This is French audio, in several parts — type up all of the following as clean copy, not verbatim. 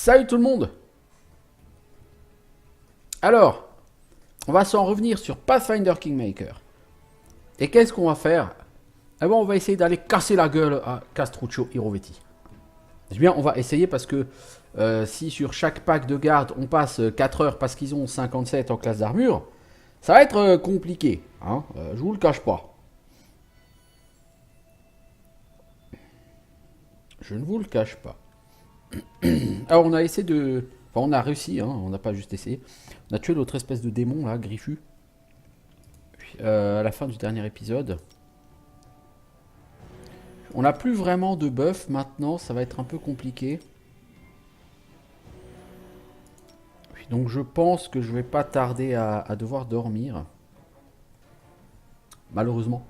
Salut tout le monde. Alors, on va s'en revenir sur Pathfinder Kingmaker. Et qu'est-ce qu'on va faire? Eh ben, on va essayer d'aller casser la gueule à Castruccio Irovetti. C'est bien, on va essayer parce que si sur chaque pack de garde on passe 4 heures parce qu'ils ont 57 en classe d'armure, ça va être compliqué. Hein, je vous le cache pas. Je ne vous le cache pas. Alors on a essayé de... Enfin on a réussi, hein, on n'a pas juste essayé. On a tué l'autre espèce de démon là, Griffu. À la fin du dernier épisode. On n'a plus vraiment de buff maintenant, ça va être un peu compliqué. Donc je pense que je vais pas tarder à devoir dormir. Malheureusement.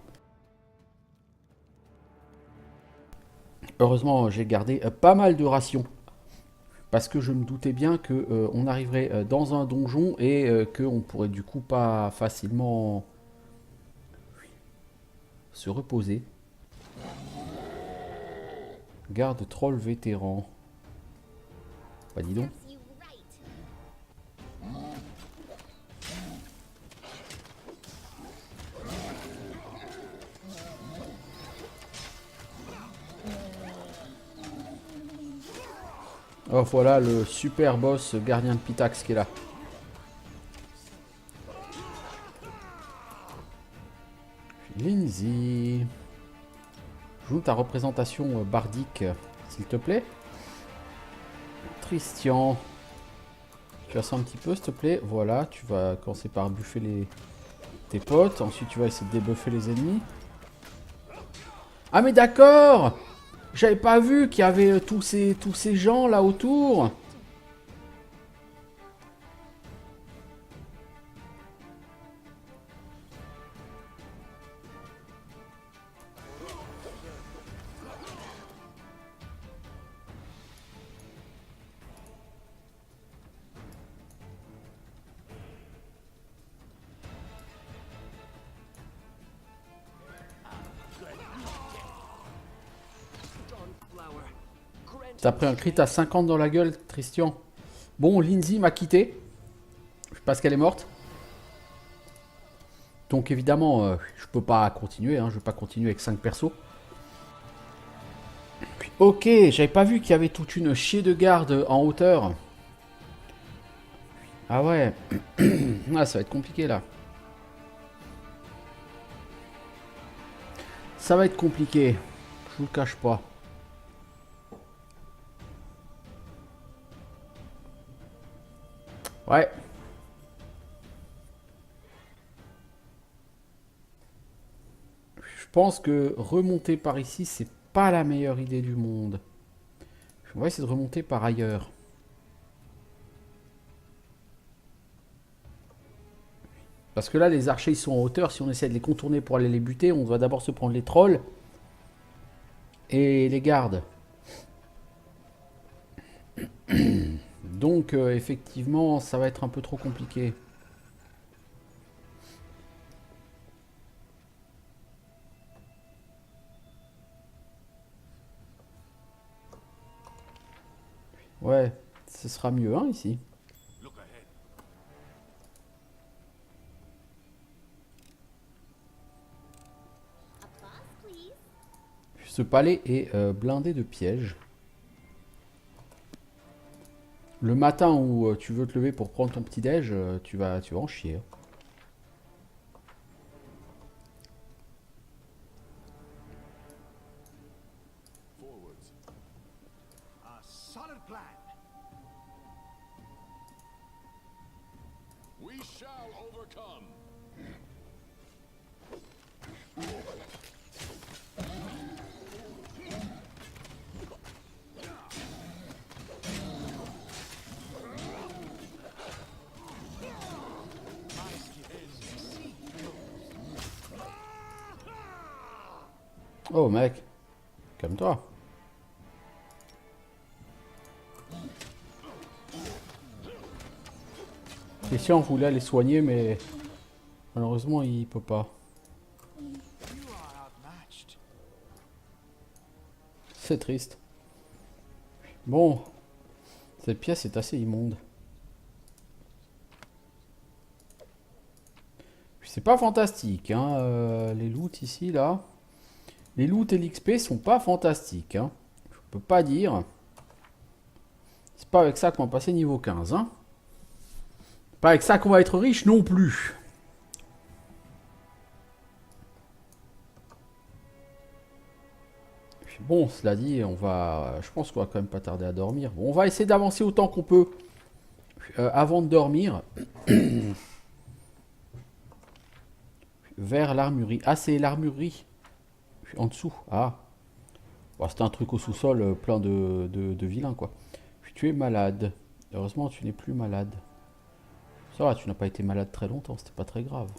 Heureusement j'ai gardé pas mal de rations. Parce que je me doutais bien que on arriverait dans un donjon et qu'on pourrait du coup pas facilement se reposer. Garde troll vétéran. Bah dis donc. Oh voilà le super boss gardien de Pitax qui est là. Lindsay. Joue ta représentation bardique, s'il te plaît. Tristian. Tu as ça un petit peu, s'il te plaît. Voilà, tu vas commencer par buffer tes potes. Ensuite, tu vas essayer de débuffer les ennemis. Ah, mais d'accord! J'avais pas vu qu'il y avait tous ces gens là autour. T'as pris un crit à 50 dans la gueule, Tristian. Bon, Lindsay m'a quitté. Parce qu'elle est morte. Donc évidemment, je peux pas continuer. Hein, je vais pas continuer avec 5 persos. Ok, j'avais pas vu qu'il y avait toute une chier de garde en hauteur. Ah ouais. Ah, ça va être compliqué là. Ça va être compliqué. Je vous le cache pas. Ouais. Je pense que remonter par ici, c'est pas la meilleure idée du monde. On va essayer de remonter par ailleurs. Parce que là, les archers, ils sont en hauteur. Si on essaie de les contourner pour aller les buter, on doit d'abord se prendre les trolls et les gardes. Donc, effectivement, ça va être un peu trop compliqué. Ouais, ce sera mieux, hein, ici. Ce palais est blindé de pièges. Le matin où tu veux te lever pour prendre ton petit déj, tu vas en chier. Oh mec, calme-toi. Christian voulait aller soigner, mais malheureusement il peut pas. C'est triste. Bon, Cette pièce est assez immonde. C'est pas fantastique, hein, les loots ici, là. Les loots et l'XP sont pas fantastiques, hein. Je peux pas dire. C'est pas avec ça qu'on va passer niveau 15, hein. Pas avec ça qu'on va être riche non plus. Bon, cela dit, je pense qu'on va quand même pas tarder à dormir. Bon, on va essayer d'avancer autant qu'on peut avant de dormir. Vers l'armurerie. Ah, c'est l'armurerie. En dessous. Ah. Bon, c'était un truc au sous-sol plein de vilains, quoi. Puis tu es malade. Heureusement, tu n'es plus malade. Ça va, tu n'as pas été malade très longtemps, c'était pas très grave.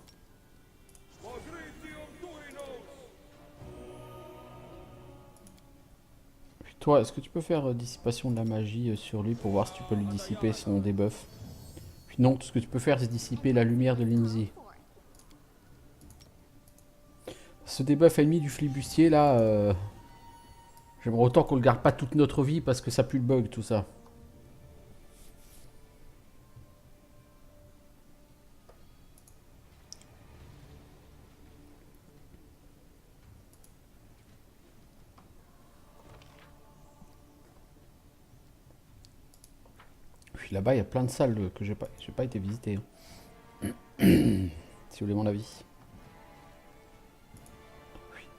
Puis toi, est-ce que tu peux faire dissipation de la magie sur lui pour voir si tu peux lui dissiper son debuff? Puis non, tout ce que tu peux faire, c'est dissiper la lumière de Lindsay. Ce debuff ennemi du flibustier, là, j'aimerais autant qu'on le garde pas toute notre vie parce que ça pue le bug, tout ça. Puis là-bas, il y a plein de salles que j'ai pas été visiter. Hein. Si vous voulez mon avis.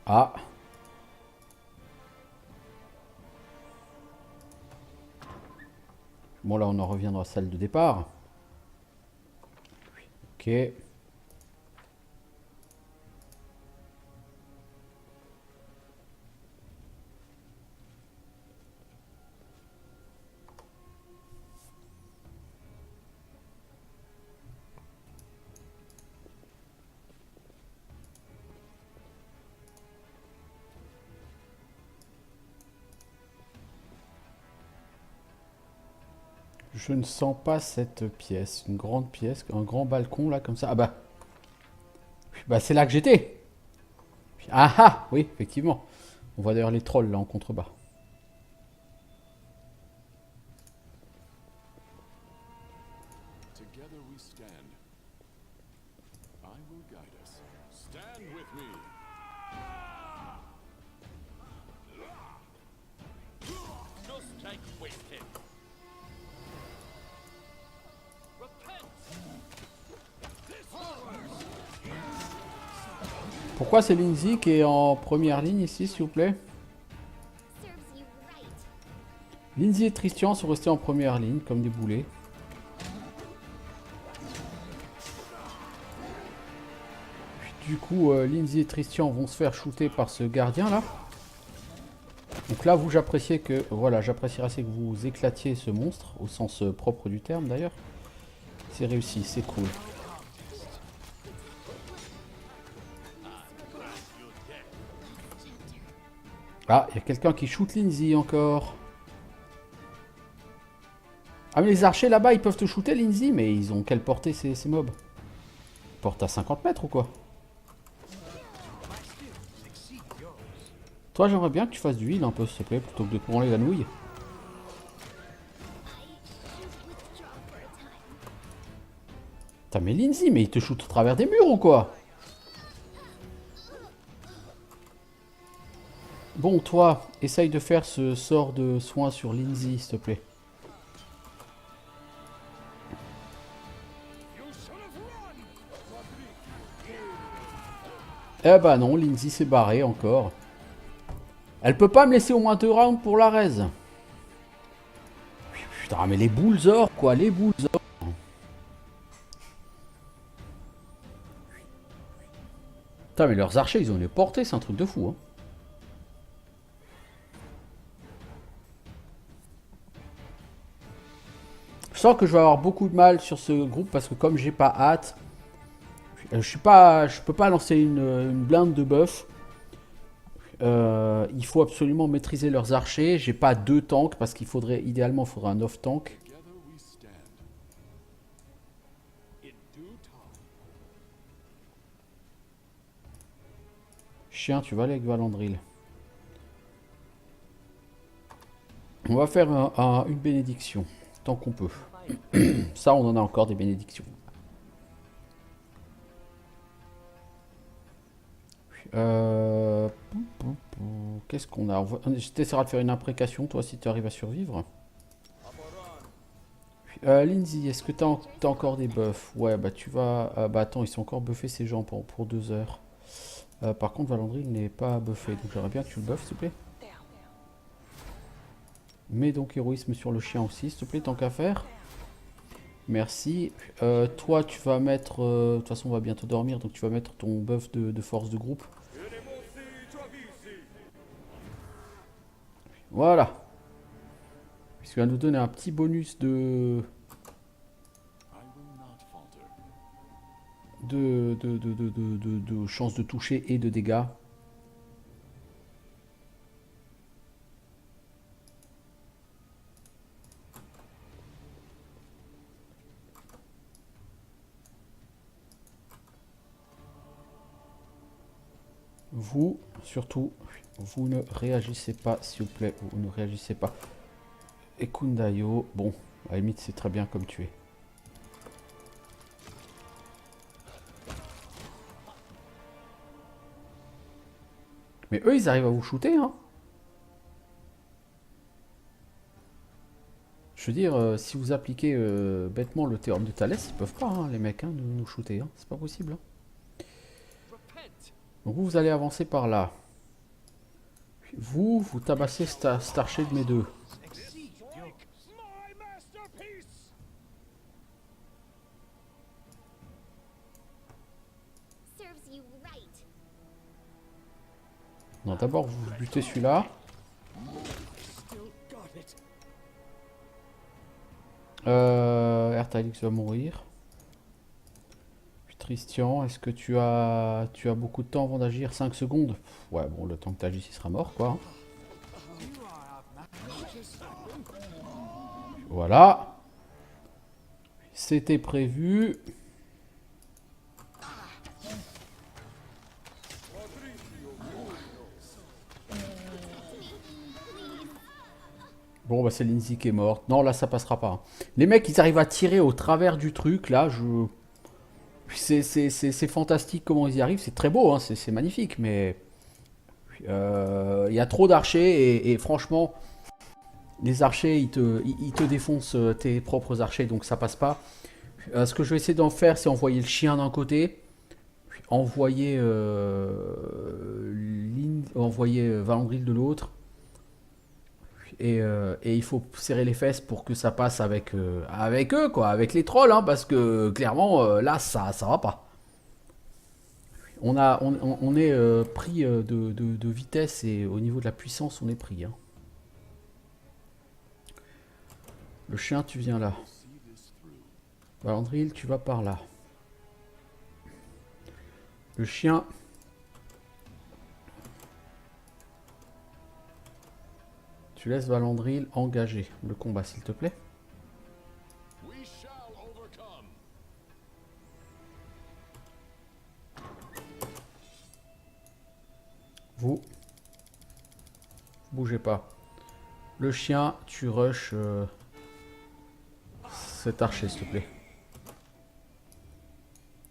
Ah. Bon, là, on en revient dans la salle de départ. Ok. Je ne sens pas cette pièce. Une grande pièce, un grand balcon, là, comme ça. Ah bah c'est là que j'étais. Ah ah, oui, effectivement. On voit d'ailleurs les trolls, là, en contrebas. Pourquoi c'est Lindsay qui est en première ligne ici, s'il vous plaît? Lindsay et Tristian sont restés en première ligne, comme des boulets. Puis, du coup, Lindsay et Tristian vont se faire shooter par ce gardien là. Donc là, vous, j'appréciais que... Voilà, j'apprécierais assez que vous éclatiez ce monstre, au sens propre du terme d'ailleurs. C'est réussi, c'est cool. Ah, il y a quelqu'un qui shoot Lindsay encore. Ah mais les archers là-bas, ils peuvent te shooter Lindsay, mais ils ont quelle portée ces mobs? Porte à 50 mètres ou quoi? Toi, j'aimerais bien que tu fasses du heal un peu, s'il te plaît, plutôt que de te branler la nouille. Putain, mais Lindsay, mais il te shoot au travers des murs ou quoi? Bon, toi, essaye de faire ce sort de soin sur Lindsay, s'il te plaît. Eh bah non, Lindsay s'est barrée encore. Elle peut pas me laisser au moins 2 rounds pour la raise. Putain, mais les boules or, quoi, les boules or. Putain, mais leurs archers, ils ont les portées, c'est un truc de fou, hein. Je sens que je vais avoir beaucoup de mal sur ce groupe parce que comme j'ai pas hâte, je peux pas lancer une blinde de buff. Il faut absolument maîtriser leurs archers. J'ai pas 2 tanks parce qu'il faudrait idéalement il faudrait un off tank. Chien, tu vas aller avec Valandril. On va faire une bénédiction. tant qu'on peut. Ça, on en a encore des bénédictions. Qu'est-ce qu'on a? Je t'essaierai de faire une imprécation, toi, si tu arrives à survivre. Lindsay, est-ce que t'as encore des buffs? Ouais, bah tu vas... bah attends, ils sont encore buffés ces gens pour 2 heures. Par contre, Valandry n'est pas buffé, donc j'aimerais bien que tu le buffes, s'il te plaît. Mets donc héroïsme sur le chien aussi, s'il te plaît, tant qu'à faire. Merci. Toi, tu vas mettre... de toute façon, on va bientôt dormir, donc tu vas mettre ton buff de force de groupe. Voilà. Puisqu'il va nous donner un petit bonus de chance de toucher et de dégâts. Vous, surtout, vous ne réagissez pas, s'il vous plaît. Vous ne réagissez pas. Et Kundayo, bon, à la limite, c'est très bien comme tu es. Mais eux, ils arrivent à vous shooter, hein. Je veux dire, si vous appliquez bêtement le théorème de Thalès, ils peuvent pas, hein, les mecs, hein, nous shooter. Hein. C'est pas possible. Hein. Donc vous allez avancer par là. Vous tabassez Starshade mes deux. Non, d'abord vous butez celui-là. Ertalix va mourir. Puis Tristian, est-ce que tu as beaucoup de temps avant d'agir? 5 secondes. Ouais, bon, le temps que tu agisses, il sera mort, quoi. Voilà. C'était prévu. Bon, bah c'est Lindsay qui est morte. Non, là, ça passera pas. Hein. Les mecs, ils arrivent à tirer au travers du truc. Là, c'est fantastique comment ils y arrivent. C'est très beau, hein, c'est magnifique. Mais il y a trop d'archers. Et franchement, les archers, ils te défoncent tes propres archers. Donc, ça passe pas. Ce que je vais essayer d'en faire, c'est envoyer le chien d'un côté. Envoyer, envoyer Valandril de l'autre. Et il faut serrer les fesses pour que ça passe avec eux, quoi, avec les trolls, hein, parce que clairement, là, ça va pas. On est pris de vitesse et au niveau de la puissance, on est pris. Hein. Le chien, tu viens là. Valandril, tu vas par là. Le chien... Tu laisses Valandril engager le combat, s'il te plaît. Vous, bougez pas. Le chien, tu rushes cet archer, s'il te plaît.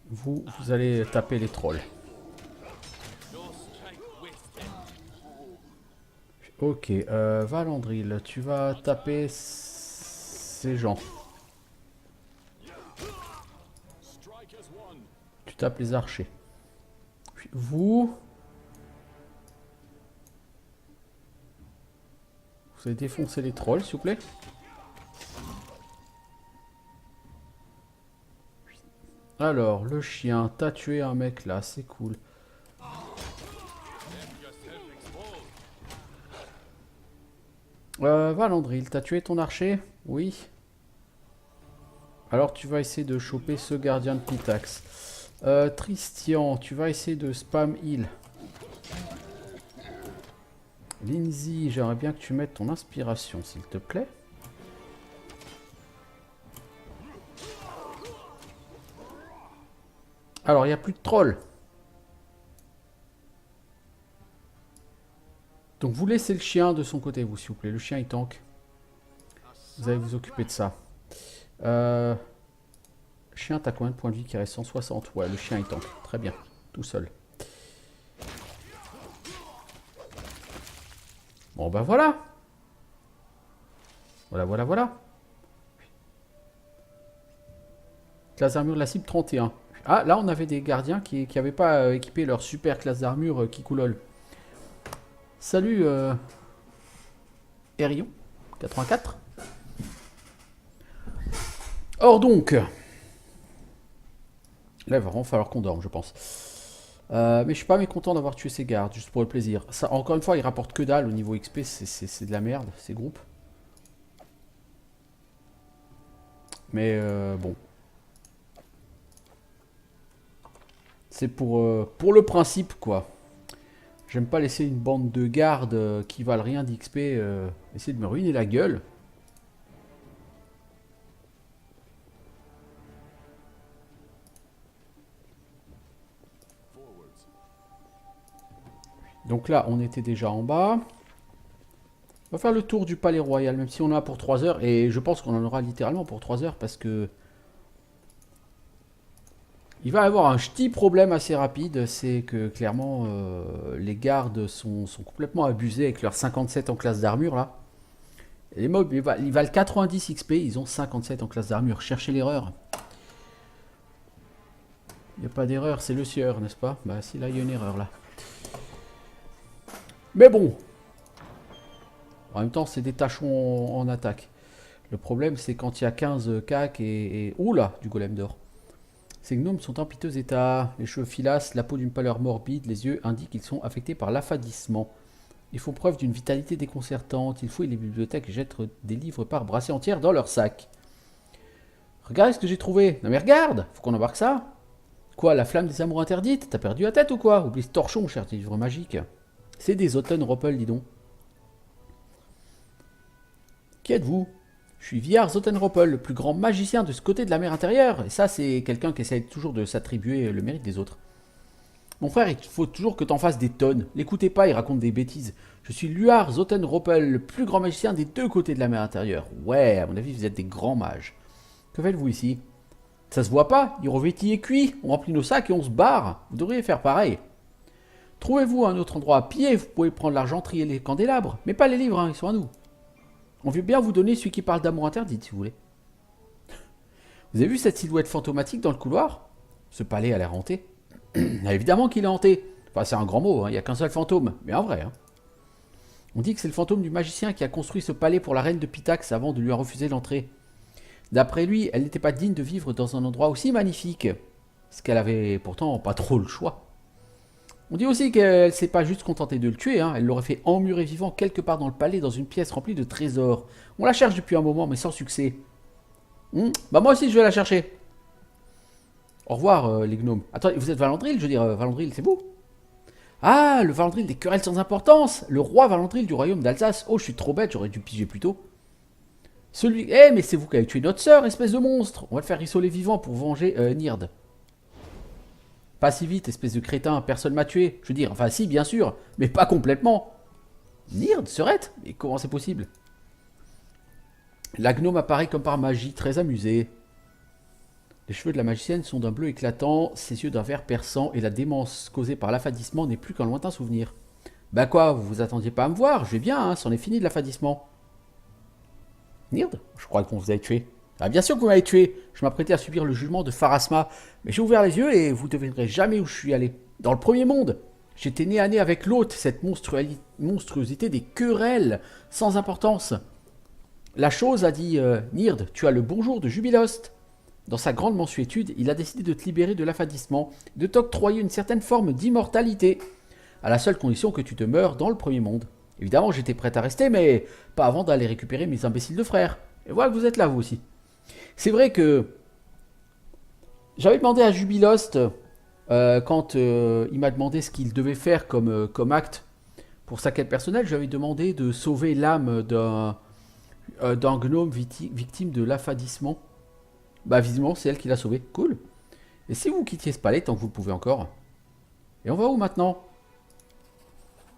Vous allez taper les trolls. Ok, Valandril, tu vas taper ces gens. Tu tapes les archers. Puis vous allez défoncer les trolls, s'il vous plaît. Alors, le chien, t'as tué un mec là, c'est cool. Valandril, t'as tué ton archer? Oui. Alors tu vas essayer de choper ce gardien de Pitax. Tristian, tu vas essayer de spam heal. Lindsay, j'aimerais bien que tu mettes ton inspiration, s'il te plaît. Alors, il n'y a plus de trolls. Donc vous laissez le chien de son côté, vous, s'il vous plaît. Le chien, il tank. Vous allez vous occuper de ça. Chien, t'as combien de points de vie qui reste? 160. Ouais, le chien il tank. Très bien. Tout seul. Bon bah voilà. Voilà. Classe d'armure de la cible 31. Ah, là on avait des gardiens qui n'avaient pas équipé leur super classe d'armure qui coulole. Salut Erion 84. Or donc, là il va vraiment falloir qu'on dorme je pense. Mais je suis pas mécontent d'avoir tué ces gardes, juste pour le plaisir. Ça, encore une fois, ils rapportent que dalle au niveau XP, c'est de la merde, ces groupes. Mais bon. C'est pour le principe, quoi. J'aime pas laisser une bande de gardes qui valent rien d'XP essayer de me ruiner la gueule. Donc là, on était déjà en bas. On va faire le tour du palais royal, même si on en a pour 3 heures. Et je pense qu'on en aura littéralement pour 3 heures parce que... Il va y avoir un petit problème assez rapide, c'est que clairement les gardes sont complètement abusés avec leurs 57 en classe d'armure là. Et les mobs, ils valent 90 XP, ils ont 57 en classe d'armure. Cherchez l'erreur. Il n'y a pas d'erreur, c'est le sieur, n'est-ce pas? Bah si, là il y a une erreur là. Mais bon. En même temps, c'est des tachons en attaque. Le problème, c'est quand il y a 15 cacs et... Oula, du golem d'or. Ces gnomes sont en piteux état. Les cheveux filasses, la peau d'une pâleur morbide, les yeux indiquent qu'ils sont affectés par l'affadissement. Ils font preuve d'une vitalité déconcertante. Ils fouillent les bibliothèques et jettent des livres par brassées entières dans leur sac. Regardez ce que j'ai trouvé. Non mais regarde, faut qu'on embarque ça. Quoi, la flamme des amours interdites? T'as perdu la tête ou quoi? Oublie ce torchon, cher livre magique. C'est des Zottenroppel, dis donc. Qui êtes-vous? Je suis Viar Zottenroppel, le plus grand magicien de ce côté de la mer intérieure. Et ça, c'est quelqu'un qui essaie toujours de s'attribuer le mérite des autres. Mon frère, il faut toujours que t'en fasses des tonnes. L'écoutez pas, il raconte des bêtises. Je suis Luar Zottenroppel, le plus grand magicien des deux côtés de la mer intérieure. Ouais, à mon avis, vous êtes des grands mages. Que faites-vous ici? Ça se voit pas, Hirovéti est cuit. On remplit nos sacs et on se barre. Vous devriez faire pareil. Trouvez-vous un autre endroit à piller, vous pouvez prendre l'argenterie et les candélabres. Mais pas les livres, hein, ils sont à nous. On veut bien vous donner celui qui parle d'amour interdite, si vous voulez. Vous avez vu cette silhouette fantomatique dans le couloir? Ce palais a l'air hanté. Évidemment qu'il est hanté. Enfin, c'est un grand mot, hein, il n'y a qu'un seul fantôme. Mais en vrai, hein. On dit que c'est le fantôme du magicien qui a construit ce palais pour la reine de Pitax avant de lui refuser l'entrée. D'après lui, elle n'était pas digne de vivre dans un endroit aussi magnifique. Ce qu'elle avait pourtant pas trop le choix. On dit aussi qu'elle s'est pas juste contentée de le tuer, hein. Elle l'aurait fait emmurer vivant quelque part dans le palais, dans une pièce remplie de trésors. On la cherche depuis un moment, mais sans succès. Bah moi aussi, je vais la chercher. Au revoir, les gnomes. Attends, vous êtes Valandril? Je veux dire, Valandril, c'est vous? Ah, le Valandril des querelles sans importance. Le roi Valandril du royaume d'Alsace. Oh, je suis trop bête, j'aurais dû piger plus tôt. Celui... Eh, mais c'est vous qui avez tué notre sœur, espèce de monstre. On va le faire rissoler vivant pour venger Nird. Pas si vite, espèce de crétin, personne m'a tué. Je veux dire, enfin si, bien sûr, mais pas complètement. Nird, serette? Mais comment c'est possible? La gnome apparaît comme par magie, très amusée. Les cheveux de la magicienne sont d'un bleu éclatant, ses yeux d'un vert perçant, et la démence causée par l'affadissement n'est plus qu'un lointain souvenir. Bah quoi, vous vous attendiez pas à me voir? Je vais bien, hein, c'en est fini de l'affadissement. Nird? Je crois qu'on vous avait tué. Ah bien sûr que vous m'avez tué. Je m'apprêtais à subir le jugement de Pharasma. Mais j'ai ouvert les yeux et vous ne devinerez jamais où je suis allé. Dans le premier monde. J'étais nez à nez avec l'autre, cette monstruosité des querelles sans importance. La chose a dit Nird, tu as le bonjour de Jubilost. Dans sa grande mansuétude, il a décidé de te libérer de l'affadissement, de t'octroyer une certaine forme d'immortalité, à la seule condition que tu te meures dans le premier monde. Évidemment, j'étais prêt à rester, mais pas avant d'aller récupérer mes imbéciles de frères. Et voilà que vous êtes là, vous aussi. C'est vrai que j'avais demandé à Jubilost, quand il m'a demandé ce qu'il devait faire comme acte pour sa quête personnelle, j'avais demandé de sauver l'âme d'un gnome victime de l'affadissement. Bah visiblement c'est elle qui l'a sauvé, cool. Et si vous quittiez ce palais tant que vous le pouvez encore. Et on va où maintenant?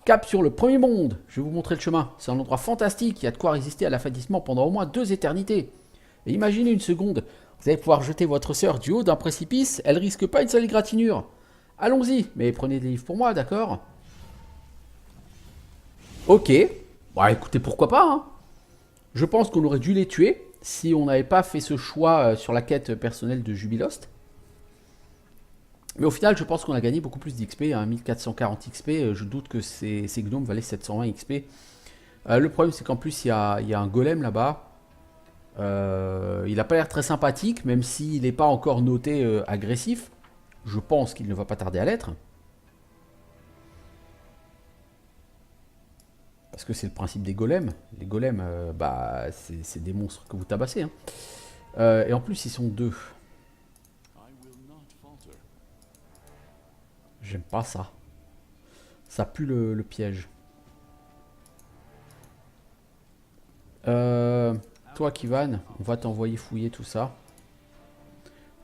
Cap sur le premier monde. Je vais vous montrer le chemin. C'est un endroit fantastique, il y a de quoi résister à l'affadissement pendant au moins 2 éternités. Et imaginez une seconde, vous allez pouvoir jeter votre sœur du haut d'un précipice, elle risque pas une seule égratignure. Allons-y, mais prenez des livres pour moi, d'accord? Ok. Bah écoutez, pourquoi pas, hein. Je pense qu'on aurait dû les tuer si on n'avait pas fait ce choix sur la quête personnelle de Jubilost. Mais au final, je pense qu'on a gagné beaucoup plus d'XP, hein, 1440 XP. Je doute que ces gnomes valaient 720 XP. Le problème, c'est qu'en plus, il y a un golem là-bas. Il n'a pas l'air très sympathique, même s'il n'est pas encore noté agressif. Je pense qu'il ne va pas tarder à l'être. Parce que c'est le principe des golems. Les golems, bah, c'est des monstres que vous tabassez, hein. Et en plus, ils sont deux. J'aime pas ça. Ça pue le piège. Toi, Kivan, on va t'envoyer fouiller tout ça.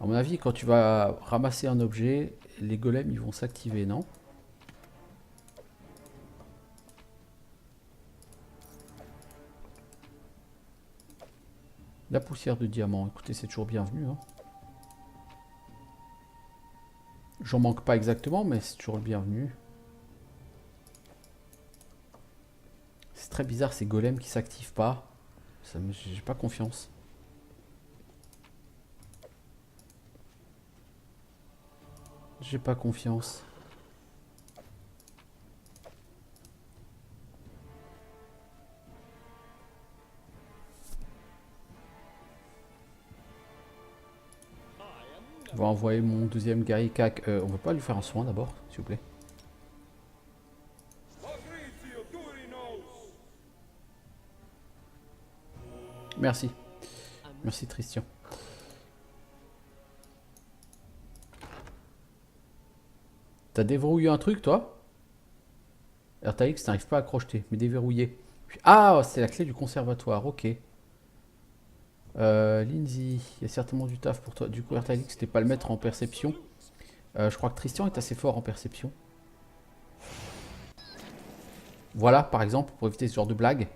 À mon avis, quand tu vas ramasser un objet, les golems, ils vont s'activer, non? La poussière de diamant, écoutez, c'est toujours bienvenu, hein. J'en manque pas exactement, mais c'est toujours le bienvenu. C'est très bizarre ces golems qui s'activent pas. J'ai pas confiance. J'ai pas confiance. On va envoyer mon deuxième guerrier cac. On va pas lui faire un soin d'abord, s'il vous plaît. Merci. Merci Tristian. T'as déverrouillé un truc, toi? RTX, t'arrives pas à crocheter, mais déverrouillé. Ah, c'est la clé du conservatoire, ok. Lindsay, il y a certainement du taf pour toi. Du coup, RTX, c'était pas le mettre en perception. Je crois que Tristian est assez fort en perception. Voilà, par exemple, pour éviter ce genre de blague.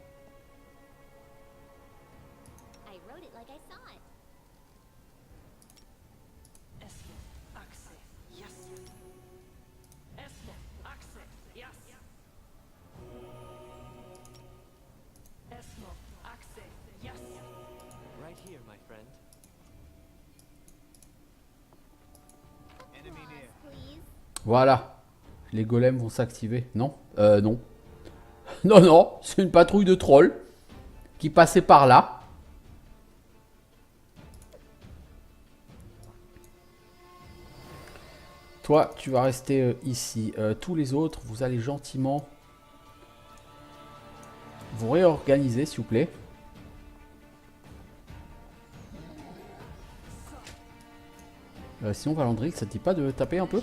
Voilà. Les golems vont s'activer. Non? Non. Non, non, c'est une patrouille de trolls qui passait par là. Toi, tu vas rester ici. Tous les autres, vous allez gentiment vous réorganiser, s'il vous plaît. Sinon, Valandril, ça te dit pas de taper un peu?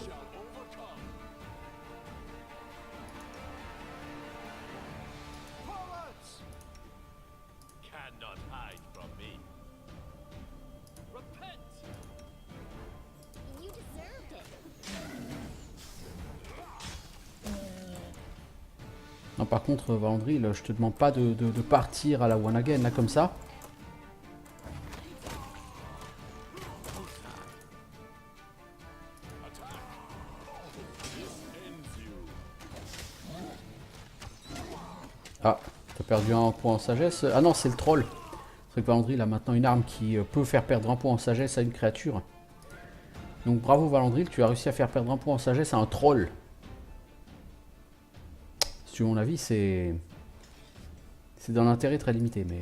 Non, par contre, Valandril, je te demande pas de partir à la one again, là, comme ça. Ah, t'as perdu un point en sagesse. Ah non, c'est le troll. C'est que Valandril a maintenant une arme qui peut faire perdre un point en sagesse à une créature. Donc bravo Valandril, tu as réussi à faire perdre un point en sagesse à un troll. Si mon avis, c'est d'un intérêt très limité, mais...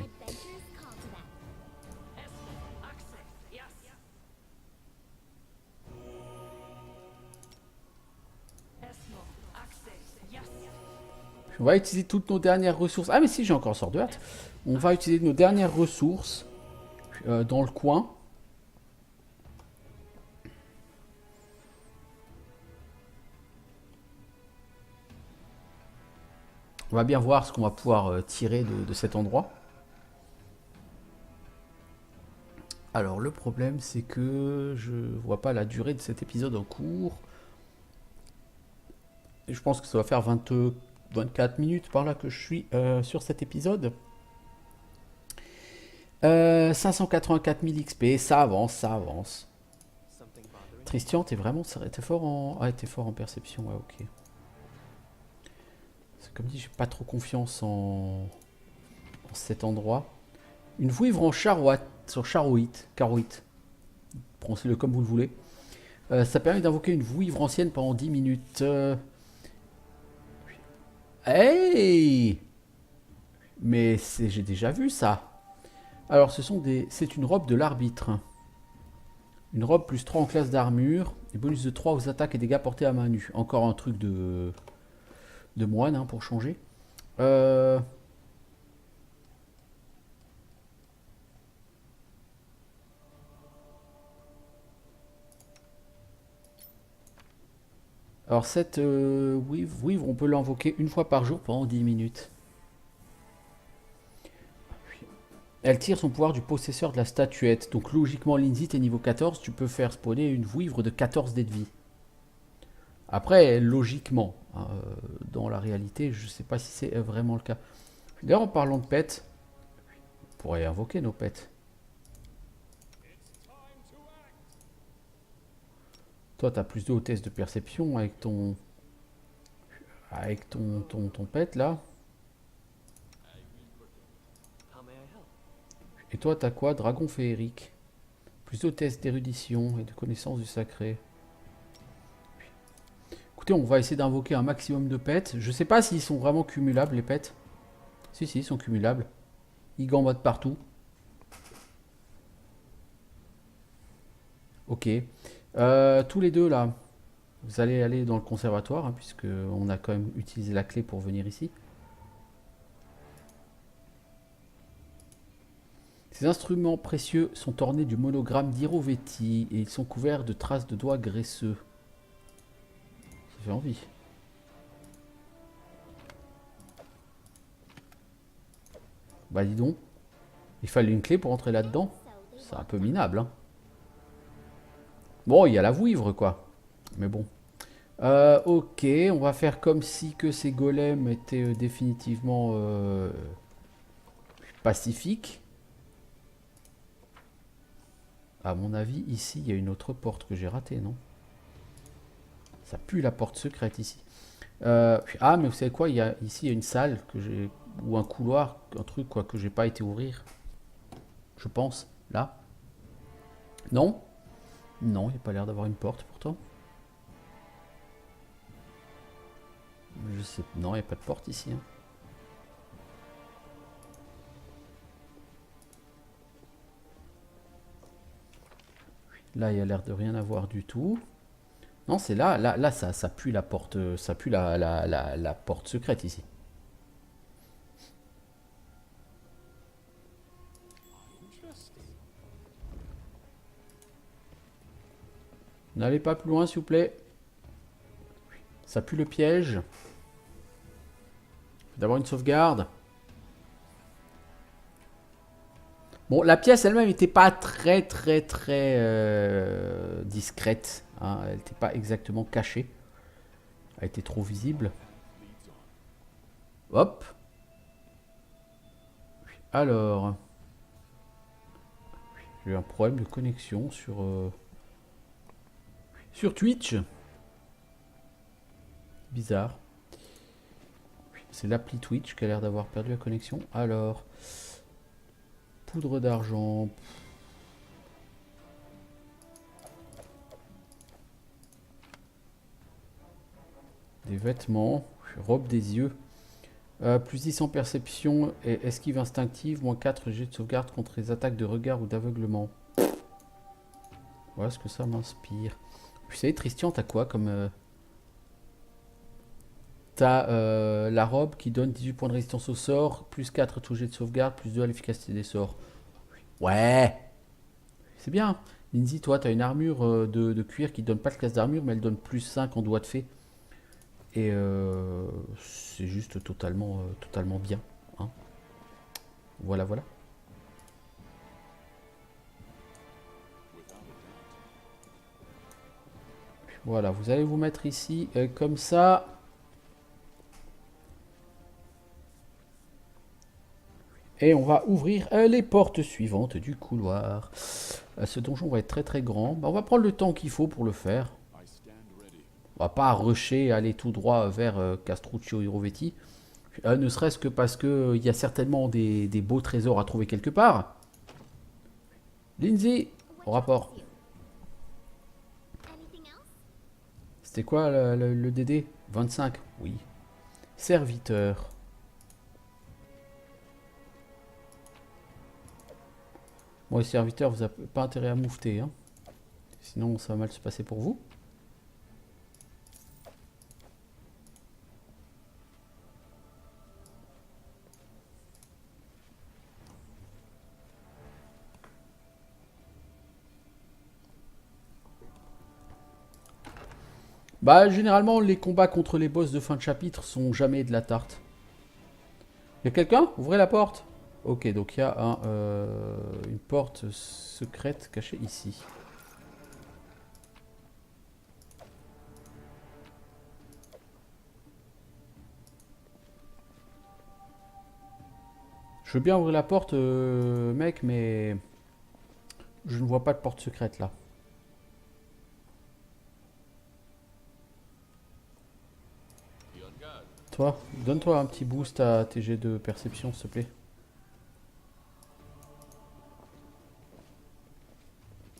On va utiliser toutes nos dernières ressources. Ah mais si, j'ai encore sort de hâte. On va utiliser nos dernières ressources dans le coin. On va bien voir ce qu'on va pouvoir tirer de cet endroit. Alors le problème c'est que je vois pas la durée de cet épisode en cours. Et je pense que ça va faire 24 minutes par là que je suis sur cet épisode. 584 000 XP, ça avance, ça avance. Tristian, t'es fort en... Ah, t'es fort en perception, ouais, ok. C'est comme dit, j'ai pas trop confiance en cet endroit. Une vouivre en charoïte. Prononcez-le comme vous le voulez. Ça permet d'invoquer une vouivre ancienne pendant 10 minutes. Hey! Mais j'ai déjà vu ça. Alors, c'est une robe de l'arbitre. Une robe plus 3 en classe d'armure. Et bonus de 3 aux attaques et dégâts portés à main nue. Encore un truc de moine hein, pour changer. Alors cette wivre, on peut l'invoquer une fois par jour pendant 10 minutes. Elle tire son pouvoir du possesseur de la statuette. Donc logiquement, Lindsay, t'es niveau 14, tu peux faire spawner une vouivre de 14 dés de vie. Après, logiquement, hein, dans la réalité, je sais pas si c'est vraiment le cas. D'ailleurs, en parlant de pets, on pourrait invoquer nos pets. Toi, tu as plus de hautesse de perception avec ton pet là. Et toi, t'as quoi? Dragon féerique. Plus de hautesse d'érudition et de connaissance du sacré. Écoutez, on va essayer d'invoquer un maximum de pets. Je sais pas s'ils sont vraiment cumulables les pets. Si, ils sont cumulables. Ils gambadent partout. Ok. Tous les deux là, vous allez aller dans le conservatoire, hein, puisque on a quand même utilisé la clé pour venir ici. Ces instruments précieux sont ornés du monogramme d'Irovetti et ils sont couverts de traces de doigts graisseux. Ça fait envie. Bah dis donc, il fallait une clé pour entrer là-dedans. C'est un peu minable, hein. Bon, il y a la vouivre, quoi. Mais bon. Ok, on va faire comme si que ces golems étaient définitivement pacifiques. À mon avis, ici, il y a une autre porte que j'ai ratée, non? Ça pue la porte secrète ici. Ah, mais vous savez quoi? Ici, il y a une salle que j'ai... Ou un couloir, un truc quoi, que j'ai pas été ouvrir. Je pense. Là. Non? Non, il n'y a pas l'air d'avoir une porte pourtant. Je sais... Non, il n'y a pas de porte ici. Hein. Là, il y a l'air de rien avoir du tout. Non, c'est là. Là, ça pue la porte. Ça pue la porte secrète ici. N'allez pas plus loin, s'il vous plaît. Ça pue le piège. D'avoir une sauvegarde. Bon, la pièce elle-même n'était pas très discrète. Hein. Elle n'était pas exactement cachée. Elle était trop visible. Hop. Alors. J'ai eu un problème de connexion sur Twitch. Bizarre. C'est l'appli Twitch qui a l'air d'avoir perdu la connexion. Alors. Poudre d'argent. Des vêtements. Robe des yeux. Plus 10 en perception et esquive instinctive. Moins 4 jets de sauvegarde contre les attaques de regard ou d'aveuglement. Voilà ce que ça m'inspire. Vous savez, Tristian, t'as quoi comme... T'as la robe qui donne 18 points de résistance au sort, plus 4 tout jet de sauvegarde, plus 2 à l'efficacité des sorts. Ouais, c'est bien. Lindsay, toi, t'as une armure de cuir qui donne pas de classe d'armure, mais elle donne plus 5 en doigt de fée. Et c'est juste totalement bien. Hein. Voilà. Voilà, vous allez vous mettre ici comme ça. Et on va ouvrir les portes suivantes du couloir. Ce donjon va être très très grand. Bah, on va prendre le temps qu'il faut pour le faire. On va pas rusher, aller tout droit vers Castruccio Irovetti. Ne serait-ce que parce qu'il y a certainement des beaux trésors à trouver quelque part. Lindsay, au rapport. C'était quoi le DD? 25, oui. Serviteur. Bon, les serviteurs, vous n'avez pas intérêt à moufter. Hein. Sinon, ça va mal se passer pour vous. Bah, généralement, les combats contre les boss de fin de chapitre sont jamais de la tarte. Y a quelqu'un? Ouvrez la porte. Ok, donc il y a une porte secrète cachée ici. Je veux bien ouvrir la porte, mec, mais je ne vois pas de porte secrète là. Toi, donne-toi un petit boost à tes jets de perception, s'il te plaît.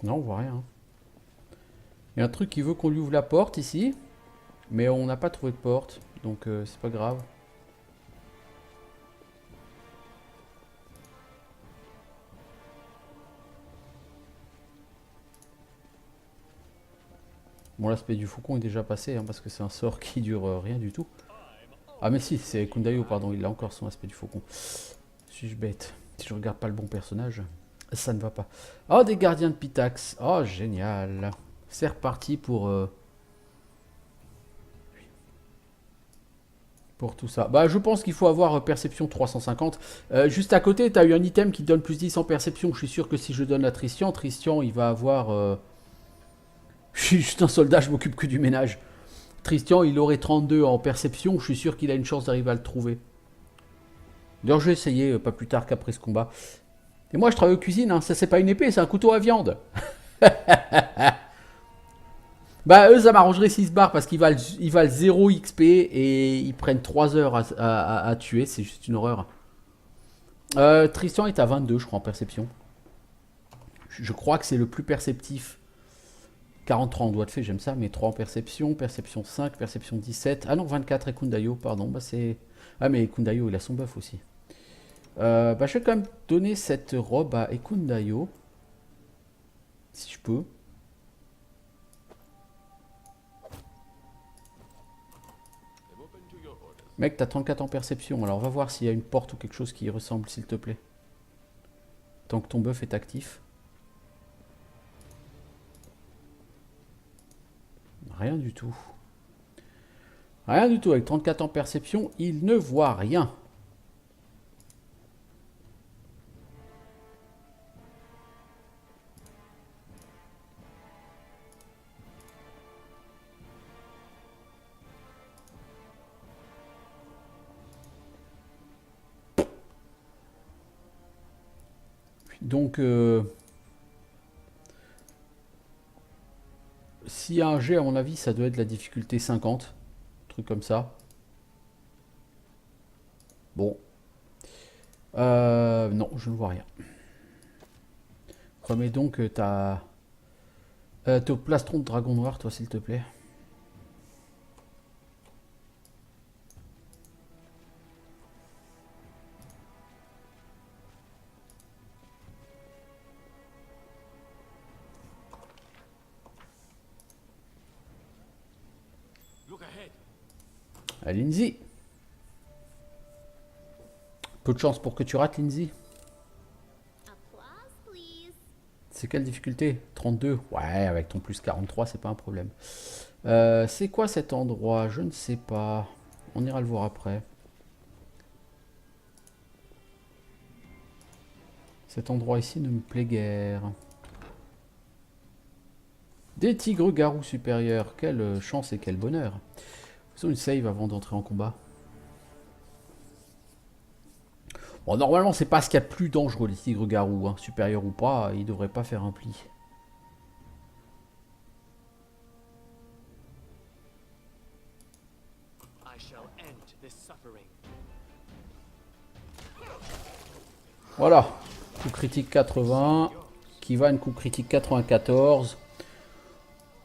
Non, on voit rien. Il y a un truc qui veut qu'on lui ouvre la porte ici, mais on n'a pas trouvé de porte, donc c'est pas grave. Bon, l'aspect du faucon est déjà passé, hein, parce que c'est un sort qui dure rien du tout. Ah mais si, c'est Kundayo, pardon, il a encore son aspect du faucon. Suis-je bête? Si je regarde pas le bon personnage, ça ne va pas. Oh, des gardiens de Pitax. Oh, génial. C'est reparti pour tout ça. Bah, je pense qu'il faut avoir perception 350. Juste à côté, tu as eu un item qui donne plus 10 en perception. Je suis sûr que si je donne à Tristian, Tristian, il va avoir... Je suis juste un soldat, je m'occupe que du ménage. Tristian, il aurait 32 en perception. Je suis sûr qu'il a une chance d'arriver à le trouver. D'ailleurs, je vais essayer pas plus tard qu'après ce combat. Et moi, je travaille aux cuisines. Hein. Ça, c'est pas une épée, c'est un couteau à viande. Bah, eux, ça m'arrangerait s'ils se barrent parce qu'ils valent 0 XP et ils prennent 3 heures à tuer. C'est juste une horreur. Tristan est à 22, je crois, en perception. Je crois que c'est le plus perceptif. 43 en doigt de fée, j'aime ça, mais 3 en perception, perception 5, perception 17. Ah non, 24 et Kundayo, pardon. Bah, c'est... Ah, mais Kundayo, il a son buff aussi. Bah, je vais quand même donner cette robe à Ekundayo. Si je peux. Mec, t'as 34 en perception, alors va voir s'il y a une porte ou quelque chose qui y ressemble, s'il te plaît. Tant que ton buff est actif. Rien du tout. Rien du tout, avec 34 en perception, il ne voit rien. Donc, s'il y a un jet, à mon avis, ça doit être la difficulté 50. Un truc comme ça. Bon. Non, je ne vois rien. Remets donc ta... t'es au plastron de dragon noir, toi, s'il te plaît. À Lindsay. Peu de chance pour que tu rates, Lindsay. C'est quelle difficulté? 32. Ouais, avec ton plus 43, c'est pas un problème. C'est quoi cet endroit? Je ne sais pas. On ira le voir après. Cet endroit ici ne me plaît guère. Des tigres garous supérieurs. Quelle chance et quel bonheur. Faisons une save avant d'entrer en combat. Bon, normalement, c'est pas ce qu'il y a de plus dangereux, les tigres-garous. Hein. Supérieurs ou pas, ils devraient pas faire un pli. Voilà. Coup critique 80. Kivan, coup critique 94.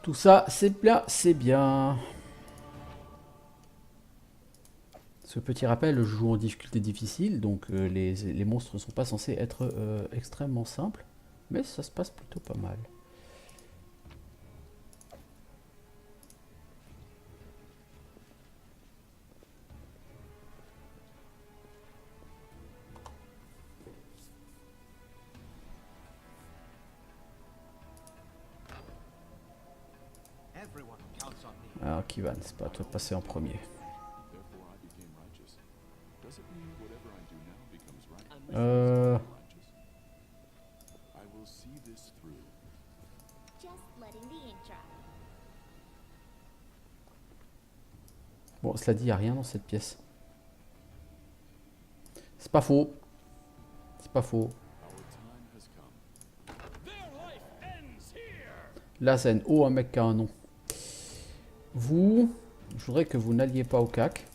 Tout ça, c'est bien, c'est bien. Ce petit rappel, je joue en difficulté difficile, donc les monstres ne sont pas censés être extrêmement simples. Mais ça se passe plutôt pas mal. Alors Kivan, c'est pas à toi de passer en premier. Bon, cela dit, il n'y a rien dans cette pièce. C'est pas faux. C'est pas faux. Là, c'est un haut, un mec qui a un nom. Vous, je voudrais que vous n'alliez pas au CAC,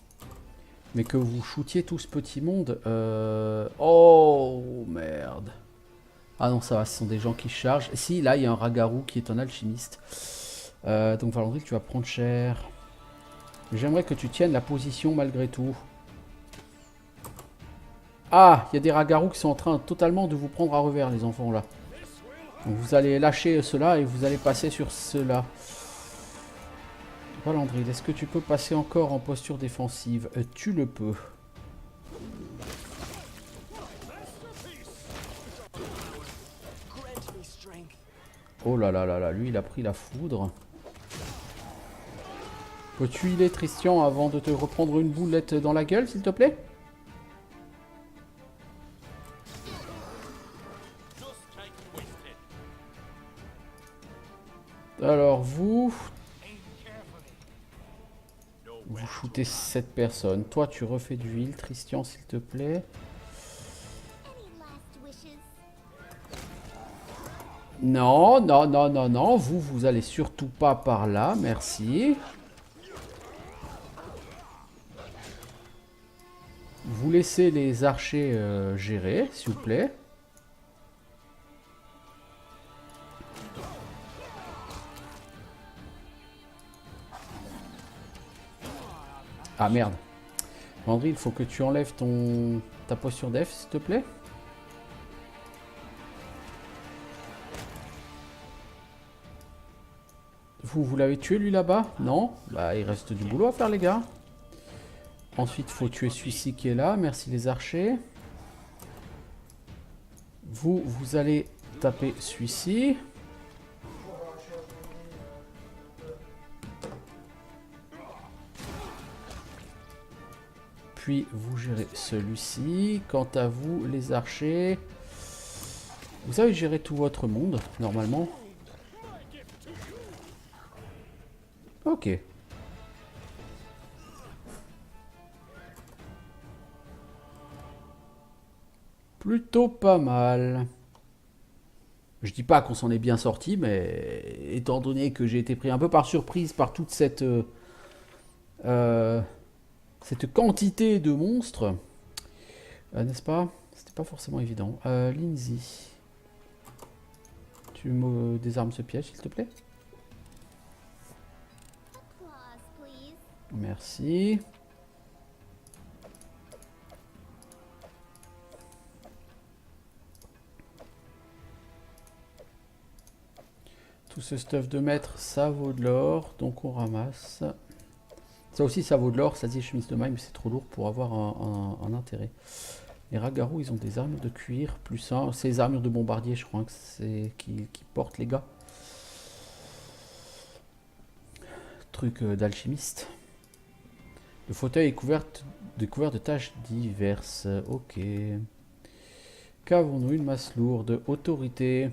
mais que vous shootiez tout ce petit monde. Oh, merde. Ah non, ça va, ce sont des gens qui chargent. Si, là, il y a un Ragaru qui est un alchimiste. Donc, Valandril, tu vas prendre cher. J'aimerais que tu tiennes la position malgré tout. Ah, il y a des Ragaru qui sont en train totalement de vous prendre à revers, les enfants, là. Donc, vous allez lâcher cela et vous allez passer sur cela. Valandril, est-ce que tu peux passer encore en posture défensive? Tu le peux. Oh là là là là, lui il a pris la foudre. Peux-tu healer Tristian avant de te reprendre une boulette dans la gueule, s'il te plaît? Alors vous shootez cette personne. Toi tu refais du heal, Tristian, s'il te plaît. Non, non, non, non, non. Vous allez surtout pas par là. Merci. Vous laissez les archers gérer, s'il vous plaît. Ah merde. Landry, il faut que tu enlèves ta posture def, s'il te plaît. Vous l'avez tué lui là-bas? Non? Bah il reste du boulot à faire les gars. Ensuite, il faut tuer celui-ci qui est là. Merci les archers. Vous allez taper celui-ci. Puis vous gérez celui-ci. Quant à vous, les archers, vous avez géré tout votre monde, normalement. Ok. Plutôt pas mal. Je dis pas qu'on s'en est bien sorti, mais étant donné que j'ai été pris un peu par surprise par toute cette quantité de monstres, n'est-ce pas? C'était pas forcément évident. Lindsay, tu me désarmes ce piège, s'il te plaît? Merci. Tout ce stuff de maître, ça vaut de l'or, donc on ramasse. Ça aussi, ça vaut de l'or, ça dit chemise de maille, mais c'est trop lourd pour avoir un intérêt. Les Ragaru, ils ont des armures de cuir, plus 1. C'est les armures de bombardier, je crois, que c'est qui portent les gars. Truc d'alchimiste. Le fauteuil est couvert de taches diverses. Ok. Qu'avons-nous? Une masse lourde. Autorité.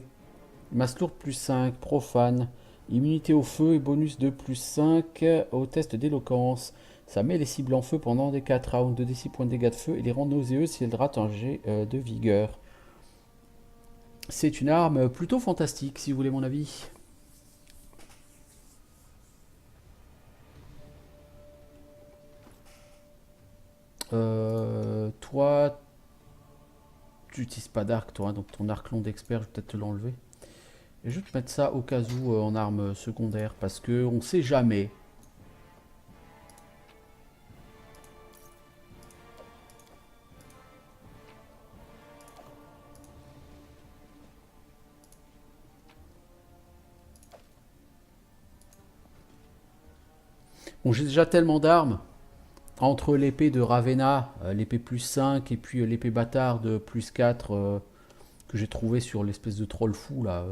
Masse lourde plus 5. Profane. Immunité au feu et bonus de plus 5 au test d'éloquence. Ça met les cibles en feu pendant des 4 rounds, 2d6 points de dégâts de feu et les rend nauséeux si elles ratent un jet de vigueur. C'est une arme plutôt fantastique, si vous voulez mon avis. Toi, tu n'utilises pas d'arc, toi, donc ton arc long d'expert, je vais peut-être te l'enlever. Et je vais te mettre ça au cas où en arme secondaire, parce que on sait jamais. Bon, j'ai déjà tellement d'armes. Entre l'épée de Ravenna, l'épée plus 5, et puis l'épée bâtarde plus 4 que j'ai trouvé sur l'espèce de troll fou là,